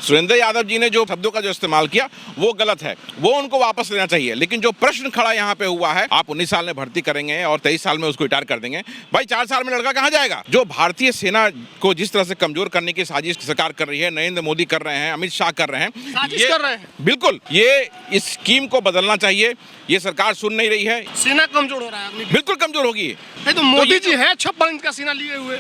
सुरेंद्र यादव जी ने जो शब्दों का जो इस्तेमाल किया वो गलत है, वो उनको वापस लेना चाहिए। लेकिन जो प्रश्न खड़ा यहाँ पे हुआ है, आप 19 साल में भर्ती करेंगे और 23 साल में उसको रिटायर कर देंगे, भाई 4 साल में लड़का कहाँ जाएगा? जो भारतीय सेना को जिस तरह से कमजोर करने की साजिश सरकार कर रही है, नरेंद्र मोदी कर रहे हैं, अमित शाह कर रहे हैं, साजिश कर रहे हैं। बिल्कुल, ये इस स्कीम को बदलना चाहिए। ये सरकार सुन नहीं रही है। सेना कमजोर हो रहा है, बिल्कुल कमजोर होगी। तो मोदी जी है 56 इंच का सीना लिए हुए।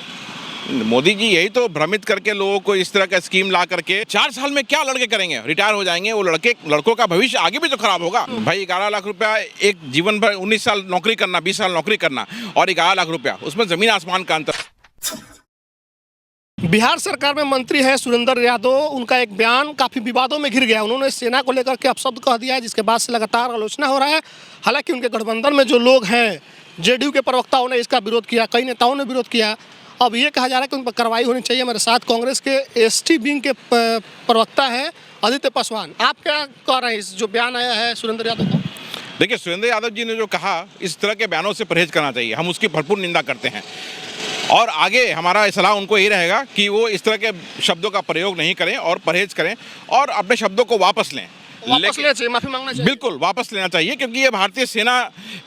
मोदी जी यही तो भ्रमित करके लोगों को इस तरह का स्कीम ला करके 4 साल में क्या लड़के करेंगे? रिटायर हो जाएंगे। वो लड़कों का भविष्य आगे भी तो खराब होगा। भाई 11 लाख रुपया एक जीवन भर, 19 साल नौकरी करना, 20 साल नौकरी करना और 11 लाख रुपया, उसमें जमीन आसमान का अंतर। बिहार सरकार में मंत्री है सुरेंद्र यादव, उनका एक बयान काफ़ी विवादों में घिर गया। उन्होंने सेना को लेकर के अपशब्द कह दिया है, जिसके बाद से लगातार आलोचना हो रहा है। हालांकि उनके गठबंधन में जो लोग हैं, जेडीयू के प्रवक्ताओं ने इसका विरोध किया, कई नेताओं ने विरोध किया। अब ये कहा जा रहा है कि उन पर कार्रवाई होनी चाहिए। मेरे साथ कांग्रेस के एसटी विंग के प्रवक्ता हैं आदित्य पासवान। आप क्या कह रहे हैं इस जो बयान आया है सुरेंद्र यादव का? देखिए, सुरेंद्र यादव जी ने जो कहा, इस तरह के बयानों से परहेज करना चाहिए। हम उसकी भरपूर निंदा करते हैं और आगे हमारा सलाह उनको यही रहेगा कि वो इस तरह के शब्दों का प्रयोग नहीं करें और परहेज करें और अपने शब्दों को वापस लें। माफी मांगना चाहिए। बिल्कुल वापस लेना चाहिए, क्योंकि ये भारतीय सेना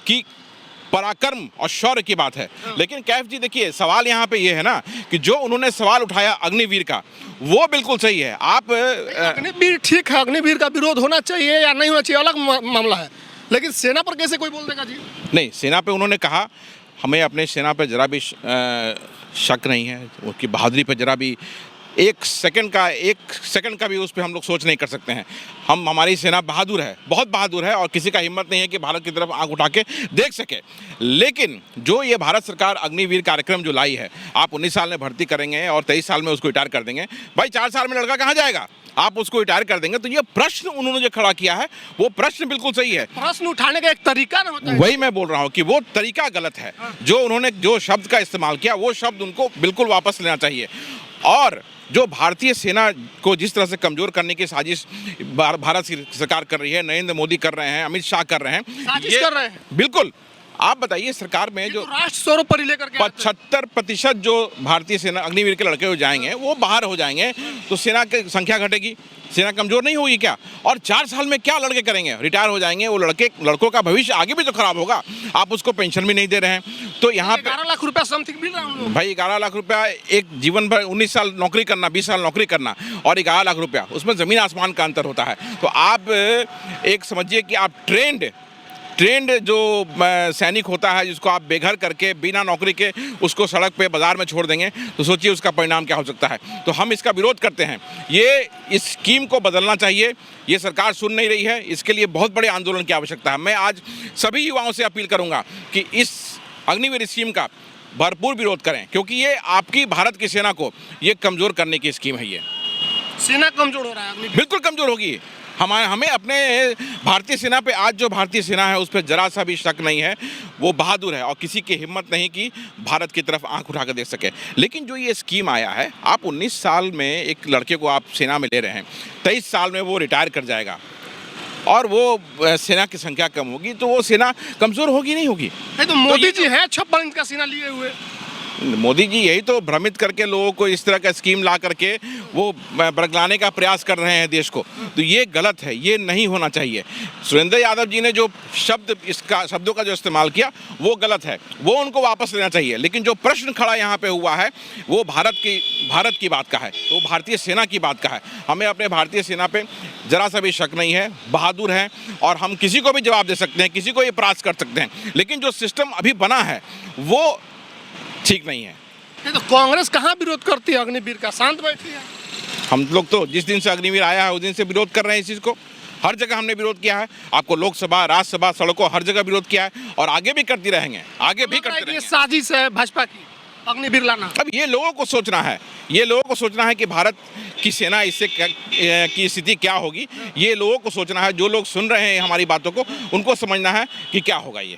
की पराक्रम और शौर्य की बात है। लेकिन कैफ जी देखिए, सवाल यहाँ पे ये है ना कि जो उन्होंने सवाल उठाया अग्निवीर का, वो बिल्कुल सही है। आप अग्निवीर ठीक है, अग्निवीर का विरोध होना चाहिए या नहीं होना चाहिए अलग मामला है, लेकिन सेना पर कैसे कोई बोल देगा जी? नहीं, सेना पे उन्होंने कहा हमें अपने सेना पे जरा भी शक नहीं है, उसकी बहादुरी पे जरा भी एक सेकंड का भी उस पर हम लोग सोच नहीं कर सकते हैं। हमारी सेना बहादुर है, बहुत बहादुर है और किसी का हिम्मत नहीं है कि भारत की तरफ आंख उठा के देख सके। लेकिन जो ये भारत सरकार अग्निवीर कार्यक्रम जो लाई है, आप 19 साल में भर्ती करेंगे और 23 साल में उसको रिटायर कर देंगे, भाई 4 साल में लड़का कहाँ जाएगा? आप उसको रिटायर कर देंगे। तो ये प्रश्न उन्होंने जो खड़ा किया है, वो प्रश्न बिल्कुल सही है। प्रश्न उठाने का एक तरीका ना होता है, वही मैं बोल रहा हूँ कि वो तरीका गलत है। जो उन्होंने जो शब्द का इस्तेमाल किया, वो शब्द उनको बिल्कुल वापस लेना चाहिए। और जो भारतीय सेना को जिस तरह से कमजोर करने की साजिश भारत सरकार कर रही है, नरेंद्र मोदी कर रहे हैं, अमित शाह कर रहे हैं, साजिश कर रहे हैं। बिल्कुल। आप बताइए, सरकार में जो राष्ट्र सर्वोपरि लेकर के 75% जो भारतीय सेना अग्निवीर के लड़के हो जाएंगे, वो बाहर हो जाएंगे, तो सेना की संख्या घटेगी, सेना कमजोर नहीं होगी क्या? और 4 साल में क्या लड़के करेंगे? रिटायर हो जाएंगे। वो लड़कों का भविष्य आगे भी तो खराब होगा। आप उसको पेंशन भी नहीं दे रहे हैं। तो यहाँ पे 11 लाख रुपया समथिंग मिल रहा है भाई 11 लाख रुपया एक जीवन भर, 19 साल नौकरी करना, 20 साल नौकरी करना और 11 लाख रुपया, उसमें जमीन आसमान का अंतर होता है। तो आप एक समझिए कि आप ट्रेंड जो सैनिक होता है, जिसको आप बेघर करके बिना नौकरी के उसको सड़क पे बाजार में छोड़ देंगे, तो सोचिए उसका परिणाम क्या हो सकता है। तो हम इसका विरोध करते हैं। ये इस स्कीम को बदलना चाहिए। ये सरकार सुन नहीं रही है। इसके लिए बहुत बड़े आंदोलन की आवश्यकता है। मैं आज सभी युवाओं से अपील करूंगा कि इस अग्निवीर स्कीम का भरपूर विरोध करें, क्योंकि ये आपकी भारत की सेना को ये कमज़ोर करने की स्कीम है। ये सेना कमजोर हो रहा है, बिल्कुल कमज़ोर होगी। हमें अपने भारतीय सेना पे, आज जो भारतीय सेना है उस पर जरा सा भी शक नहीं है। वो बहादुर है और किसी की हिम्मत नहीं कि भारत की तरफ आंख उठा कर देख सके। लेकिन जो ये स्कीम आया है, आप 19 साल में एक लड़के को आप सेना में ले रहे हैं, 23 साल में वो रिटायर कर जाएगा और वो सेना की संख्या कम होगी, तो वो सेना कमज़ोर होगी नहीं होगी? तो मोदी जी है 56 इंच का सीना लिए हुए। मोदी जी यही तो भ्रमित करके लोगों को इस तरह का स्कीम ला करके वो बरगलाने का प्रयास कर रहे हैं देश को। तो ये गलत है, ये नहीं होना चाहिए। सुरेंद्र यादव जी ने जो शब्दों का जो इस्तेमाल किया, वो गलत है, वो उनको वापस लेना चाहिए। लेकिन जो प्रश्न खड़ा यहाँ पे हुआ है, वो भारत की बात का है, वो भारतीय सेना की बात का है। हमें अपने भारतीय सेना पे जरा सा भी शक नहीं है, बहादुर हैं और हम किसी को भी जवाब दे सकते हैं, किसी को ये परास्त कर सकते हैं। लेकिन जो सिस्टम अभी बना है, वो ठीक नहीं है। तो कांग्रेस कहाँ विरोध करती है अग्निवीर का? शांत बैठी है। हम लोग तो जिस दिन से अग्निवीर आया है, उस दिन से विरोध कर रहे हैं इस चीज़ को। हर जगह हमने विरोध किया है। आपको लोकसभा, राज्यसभा, सड़कों, हर जगह विरोध किया है और आगे भी करती रहेंगे, आगे भी करते रहेंगे। ये साजिश है भाजपा की, अग्निवीर लाना। अब ये लोगों को सोचना है, कि भारत की सेना इससे की स्थिति क्या होगी। ये लोगों को सोचना है। जो लोग सुन रहे हैं हमारी बातों को, उनको समझना है कि क्या होगा। ये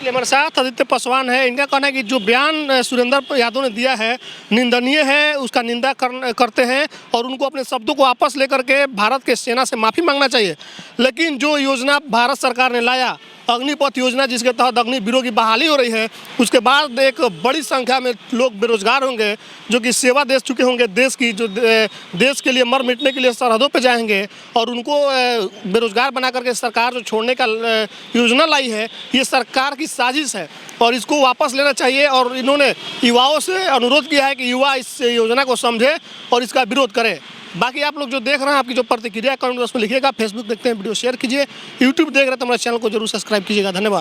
हमारे साथ आदित्य पासवान है। इनका कहना है कि जो बयान सुरेंद्र यादव ने दिया है निंदनीय है, उसका निंदा करते हैं और उनको अपने शब्दों को वापस लेकर के भारत के सेना से माफ़ी मांगना चाहिए। लेकिन जो योजना भारत सरकार ने लाया अग्निपथ योजना जिसके तहत अग्निवीरों की बहाली हो रही है, उसके बाद एक बड़ी संख्या में लोग बेरोजगार होंगे जो कि सेवा दे चुके होंगे देश की, जो देश के लिए मर मिटने के लिए सरहदों पे जाएंगे, और उनको बेरोजगार बना करके सरकार जो छोड़ने का योजना लाई है, ये सरकार की साजिश है और इसको वापस लेना चाहिए। और इन्होंने युवाओं से अनुरोध किया है कि युवा इस योजना को समझे और इसका विरोध करें। बाकी आप लोग जो देख रहे हैं, आपकी जो प्रतिक्रिया कमेंट बॉक्स में लिखिएगा। फेसबुक देखते हैं वीडियो शेयर कीजिए, यूट्यूब देख रहे हैं तो हमारे चैनल को जरूर सब्सक्राइब कीजिएगा। धन्यवाद।